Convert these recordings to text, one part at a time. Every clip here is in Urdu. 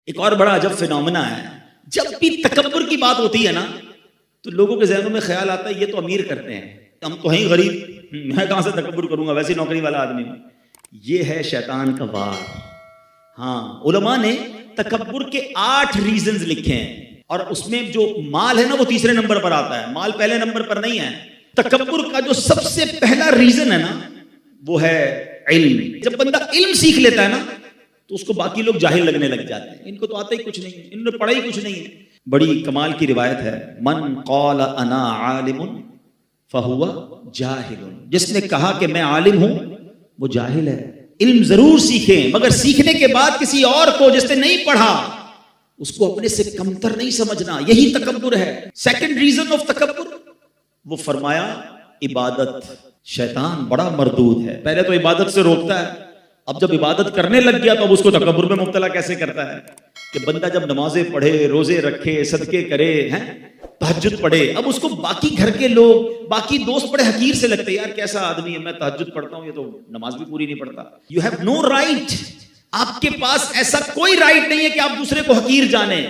ایک اور بڑا عجب فینومنا ہے، جب بھی تکبر کی بات ہوتی ہے نا تو لوگوں کے ذہنوں میں خیال آتا ہے یہ تو امیر کرتے ہیں، ہم تو ہیں غریب، میں کہاں سے تکبر کروں گا، ویسے نوکری والا آدمی ہوں۔ یہ ہے شیطان کا وار۔ ہاں، علماء نے تکبر کے 8 ریزنز لکھے ہیں، اور اس میں جو مال ہے نا وہ تیسرے نمبر پر آتا ہے، مال پہلے نمبر پر نہیں ہے۔ تکبر کا جو سب سے پہلا ریزن ہے نا وہ ہے علم۔ جب بندہ علم سیکھ لیتا ہے نا تو اس کو باقی لوگ جاہل لگنے لگ جاتے ہیں، ان کو تو آتا ہی کچھ نہیں ہے، انہوں نے پڑھا ہی کچھ نہیں ہے۔ بڑی کمال کی روایت ہے، من قال انا عالم فہو جاہل، جس نے کہا کہ میں عالم ہوں وہ جاہل ہے۔ علم ضرور سیکھیں، مگر سیکھنے کے بعد کسی اور کو جس نے نہیں پڑھا اس کو اپنے سے کمتر نہیں سمجھنا، یہی تکبر ہے۔ سیکنڈ ریزن آف تکبر، وہ فرمایا عبادت۔ شیطان بڑا مردود ہے، پہلے تو عبادت سے روکتا ہے، اب جب عبادت کرنے لگ گیا تو اب اس کو تکبر میں مبتلا کیسے کرتا ہے کہ بندہ جب نمازیں پڑھے، روزے رکھے، صدقے کرے، تہجد پڑھے، اب اس کو باقی گھر کے لوگ، باقی دوست بڑے حقیر سے لگتے ہیں، یار کیسا آدمی ہے، میں تہجد پڑھتا ہوں یہ تو نماز بھی پوری نہیں پڑھتا۔ یو ہیو نو رائٹ، آپ کے پاس ایسا کوئی رائٹ نہیں ہے کہ آپ دوسرے کو حقیر جانیں۔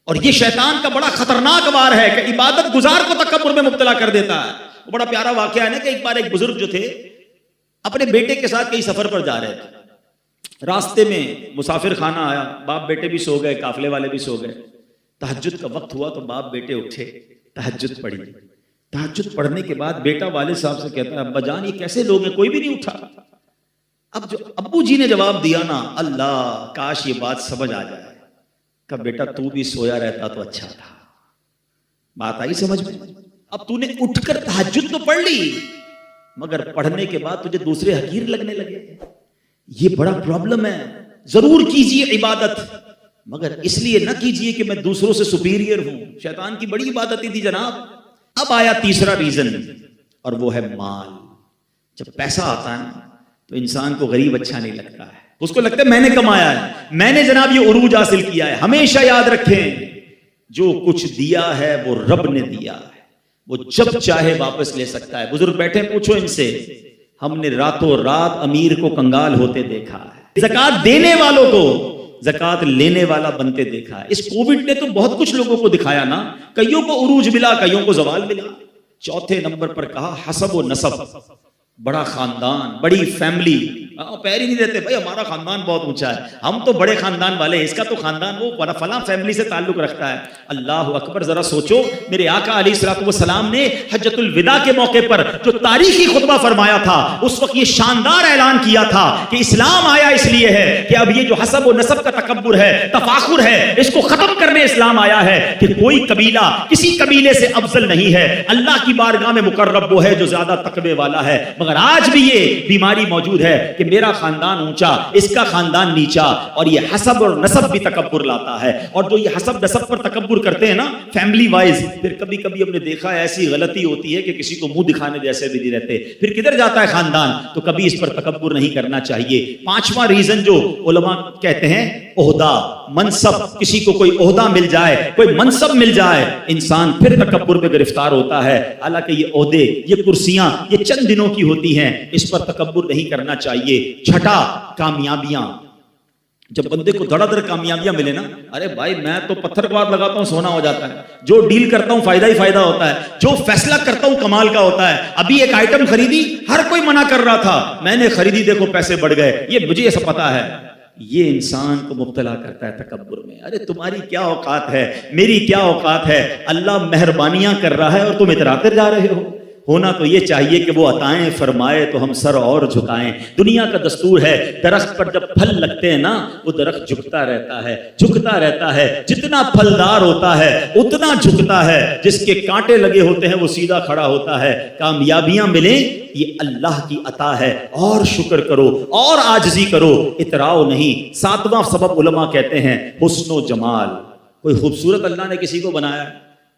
اور یہ شیطان کا بڑا خطرناک وار ہے کہ عبادت گزار کو تکبر میں مبتلا کر دیتا ہے۔ بڑا پیارا واقعہ ہے نا کہ ایک بار ایک بزرگ جو تھے اپنے بیٹے کے ساتھ کئی سفر پر جا رہے تھے، راستے میں مسافر خانہ آیا، باپ بیٹے بھی سو گئے، قافلے والے بھی سو گئے، تہجد کا وقت ہوا تو باپ بیٹے اٹھے، تہجد پڑھی۔ تہجد پڑھنے کے بعد بیٹا والد صاحب سے کہتا ہے ابا جان یہ کیسے لوگ ہیں، کوئی بھی نہیں اٹھا۔ اب جو ابو جی نے جواب دیا نا، اللہ کاش یہ بات سمجھ آ جائے، کہ بیٹا تو بھی سویا رہتا تو اچھا تھا۔ بات آئی سمجھ میں؟ اب تو نے اٹھ کر تہجد تو پڑھ لی، مگر پڑھنے کے بعد تجھے دوسرے حقیر لگنے لگے، یہ بڑا پرابلم ہے۔ ضرور کیجئے عبادت، مگر اس لیے نہ کیجئے کہ میں دوسروں سے سپیریئر ہوں۔ شیطان کی بڑی عبادت تھی جناب۔ اب آیا تیسرا ریزن، اور وہ ہے مال۔ جب پیسہ آتا ہے تو انسان کو غریب اچھا نہیں لگتا ہے، اس کو لگتا ہے میں نے کمایا ہے، میں نے جناب یہ عروج حاصل کیا ہے۔ ہمیشہ یاد رکھیں جو کچھ دیا ہے وہ رب نے دیا ہے، وہ جب چاہے واپس لے سکتا ہے۔ بزرگ بیٹھے پوچھو ان سے، ہم نے راتوں رات امیر کو کنگال ہوتے دیکھا ہے، زکات دینے والوں کو زکات لینے والا بنتے دیکھا ہے۔ اس کووڈ نے تو بہت کچھ لوگوں کو دکھایا نا، کئیوں کو عروج ملا، کئیوں کو زوال ملا۔ چوتھے نمبر پر کہا حسب و نسب، بڑا خاندان، بڑی فیملی، پیر ہی نہیں دیتے بھائی ہمارا خاندان بہت اونچا ہے، ہم تو بڑے خاندان والے ہیں، اس کا تو خاندان وہ فلاں فیملی سے تعلق رکھتا ہے۔ اللہ اکبر، ذرا سوچو، میرے آقا علیہ الصلوۃ والسلام نے حجۃ الوداع کے موقع پر جو تاریخی خطبہ فرمایا تھا، اس وقت یہ شاندار اعلان کیا تھا کہ اسلام آیا اس لیے ہے کہ اب یہ جو حسب و نسب کا تکبر ہے، تفاخر ہے، اس کو ختم کرنے اسلام آیا ہے کہ کوئی قبیلہ کسی قبیلے سے افضل نہیں ہے، اللہ کی بارگاہ میں مقرب وہ ہے جو زیادہ تقوی والا ہے۔ مگر آج بھی یہ بیماری موجود ہے کہ میرا خاندان اونچا، اس کا خاندان نیچا، اور یہ حسب اور نسب بھی تکبر لاتا ہے۔ اور جو یہ حسب نسب پر تکبر کرتے ہیں نا فیملی وائز، پھر کبھی کبھی ہم نے دیکھا ہے ایسی غلطی ہوتی ہے کہ کسی کو منہ دکھانے جیسے بھی نہیں رہتے، پھر کدھر جاتا ہے خاندان۔ تو کبھی اس پر تکبر نہیں کرنا چاہیے۔ پانچواں ریزن جو علماء کہتے ہیں، عہدہ، منصب، کسی کو کوئی عہدہ مل جائے، کوئی منصب مل جائے، انسان پھر تکبر میں گرفتار ہوتا ہے۔ حالانکہ یہ عہدے، یہ کرسیاں، یہ چند دنوں کی ہوتی ہیں، اس پر تکبر نہیں کرنا چاہیے۔ چھٹا، کامیابیاں۔ جب بندے کو دھڑا دھڑ کامیابیاں ملے نا، ارے بھائی میں تو پتھر کو ہاتھ لگاتا ہوں سونا ہو جاتا ہے، جو ڈیل کرتا ہوں فائدہ ہی فائدہ ہوتا ہے، جو فیصلہ کرتا ہوں کمال کا ہوتا ہے۔ ابھی ایک آئٹم خریدی، ہر کوئی منع کر رہا تھا، میں نے خریدی، دیکھو پیسے بڑھ گئے، یہ مجھے ایسا پتا ہے۔ یہ انسان کو مبتلا کرتا ہے تکبر میں۔ ارے تمہاری کیا اوقات ہے، میری کیا اوقات ہے، اللہ مہربانیاں کر رہا ہے اور تم اتراتے جا رہے ہو۔ ہونا تو یہ چاہیے کہ وہ عطائیں فرمائے تو ہم سر اور جھکائیں۔ دنیا کا دستور ہے، درخت پر جب پھل لگتے ہیں نا وہ درخت جھکتا رہتا ہے، جھکتا رہتا ہے، جتنا پھلدار ہوتا ہے اتنا جھکتا ہے، جس کے کانٹے لگے ہوتے ہیں وہ سیدھا کھڑا ہوتا ہے۔ کامیابیاں ملیں یہ اللہ کی عطا ہے، اور شکر کرو اور عاجزی کرو، اتراؤ نہیں۔ ساتواں سبب علماء کہتے ہیں حسن و جمال۔ کوئی خوبصورت اللہ نے کسی کو بنایا،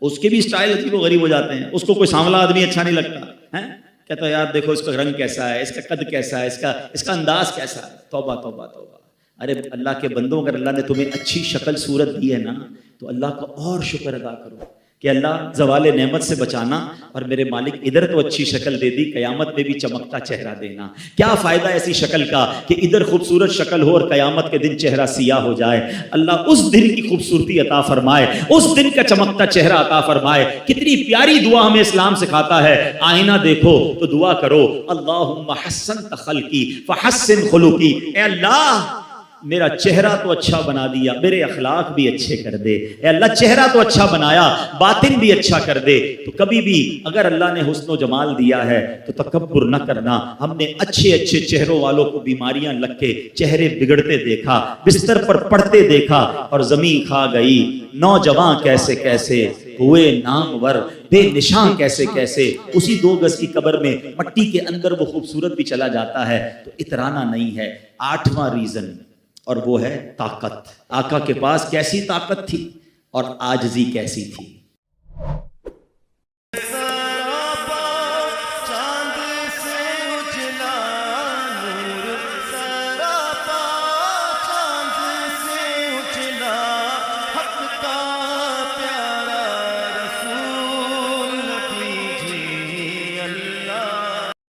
اس کے بھی سٹائل عجیب و غریب ہو جاتے ہیں، اس کو کوئی سانولا آدمی اچھا نہیں لگتا ہے، کہتا ہے یار دیکھو اس کا رنگ کیسا ہے، اس کا قد کیسا ہے، اس کا انداز کیسا ہے۔ توبہ توبہ توبہ۔ ارے اللہ کے بندوں، اگر اللہ نے تمہیں اچھی شکل صورت دی ہے نا تو اللہ کا اور شکر ادا کرو کہ اللہ زوال نعمت سے بچانا اور میرے مالک ادھر تو اچھی شکل دے دی، قیامت میں بھی چمکتا چہرہ دینا۔ کیا فائدہ ایسی شکل کا کہ ادھر خوبصورت شکل ہو اور قیامت کے دن چہرہ سیاہ ہو جائے۔ اللہ اس دن کی خوبصورتی عطا فرمائے، اس دن کا چمکتا چہرہ عطا فرمائے۔ کتنی پیاری دعا ہمیں اسلام سکھاتا ہے، آئینہ دیکھو تو دعا کرو، اللہم حسنت خلقی فحسن خلقی، اے اللہ میرا چہرہ تو اچھا بنا دیا، میرے اخلاق بھی اچھے کر دے۔ اے اللہ چہرہ تو اچھا بنایا، باطن بھی اچھا کر دے۔ تو کبھی بھی اگر اللہ نے حسن و جمال دیا ہے تو تکبر نہ کرنا۔ ہم نے اچھے اچھے چہروں والوں کو بیماریاں لگ کے چہرے بگڑتے دیکھا، بستر پر پڑتے دیکھا، اور زمین کھا گئی۔ نوجوان کیسے کیسے ہوئے نامور، بے نشان کیسے کیسے، اسی 2 گز کی قبر میں مٹی کے اندر وہ خوبصورت بھی چلا جاتا ہے۔ تو اترانا نہیں ہے۔ 8واں ریزن، اور وہ ہے طاقت۔ آقا کے پاس کیسی طاقت تھی اور عاجزی کیسی تھی۔